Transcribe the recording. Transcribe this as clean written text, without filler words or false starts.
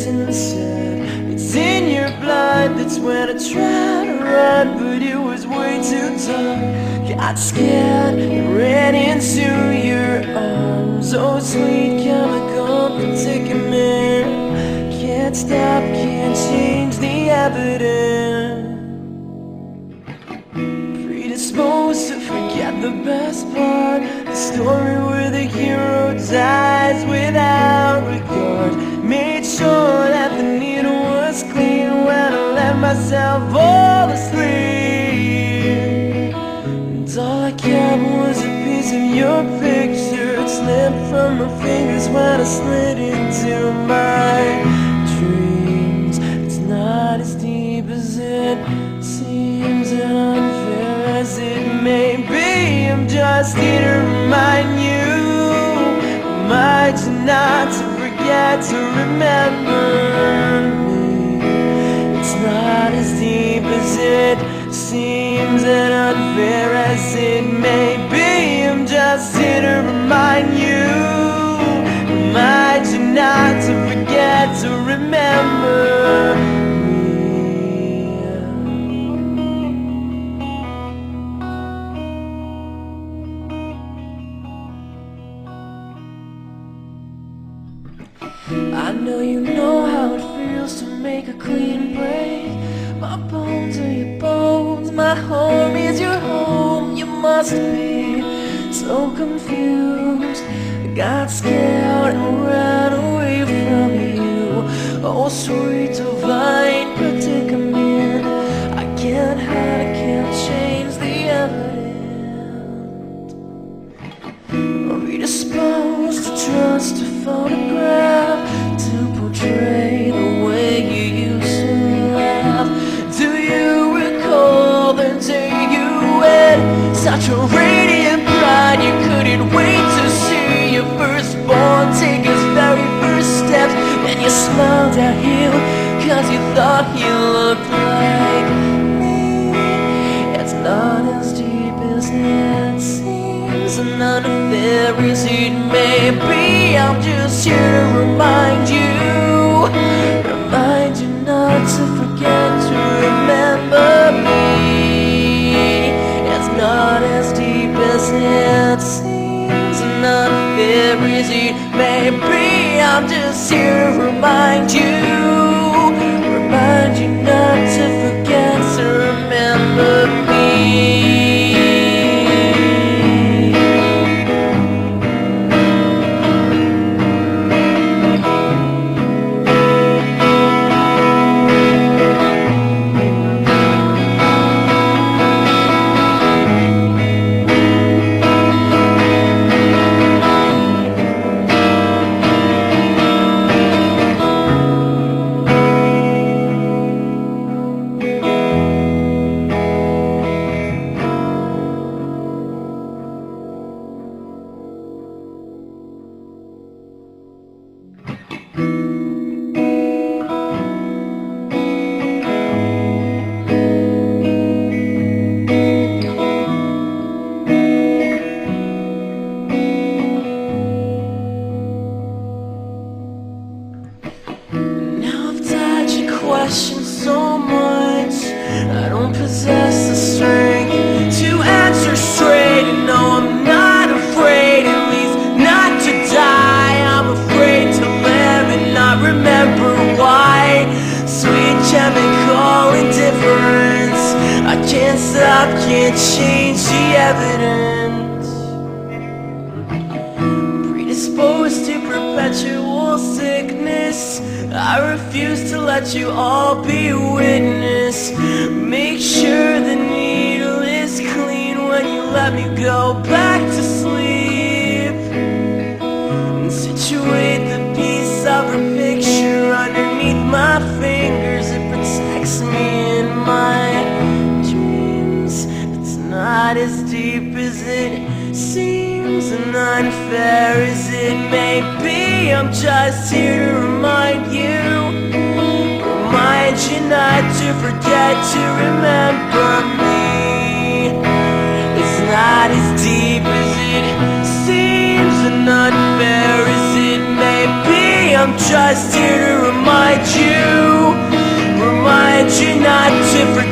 and said, it's in your blood. That's when I tried to run, but it was way too tough. Got scared and ran into your arms. Oh, sweet chemical predicament. Can't stop, can't change the evidence. Predisposed to forget the best part, the story where the hero dies without regard. Made sure that the needle was clean when I let myself fall asleep. And all I kept was a piece of your picture. It slipped from my fingers when I slid into my dreams. It's not as deep as it seems, and unfair as it may be. I'm just here to remind you not to forget to remember me. It's not as deep as it seems, and unfair as it may be. I'm just here to remind you not to forget to remember me. I know you know how it feels to make a clean break. My bones are your bones, my home is your home. You must be so confused. I got scared and ran away from you. Oh, sweet divine predicament. I can't hide, I can't change the evidence. Predisposed to trust a photograph to portray the way you used to laugh. Do you recall the day you had such a radiant pride? You couldn't wait to see your firstborn take his very first steps. Then you smiled at him cause you thought he looked like me. It's not as deep as it seems, and none of there is it may be. I'm just here to remind you not to forget to remember me. It's not as deep as it seems, and none of there is it may be. I'm just here to remind you not to forget to remember me. Question so much, I don't possess the strength to answer straight. And no, I'm not afraid, at least not to die. I'm afraid to live and not remember why. Sweet chemical indifference, I can't stop, can't change the evidence. Predisposed to perpetual sickness, I refuse to let you all be witness. Make sure the needle is clean when you let me go back to sleep. And situate the piece of her picture underneath my fingers. It protects me in my dreams. It's not as deep as it seems, and unfair as it may be. I'm just here to remind you not to forget to remember me. It's not as deep as it seems, and unfair as it may be. I'm just here to remind you remind you not to forget.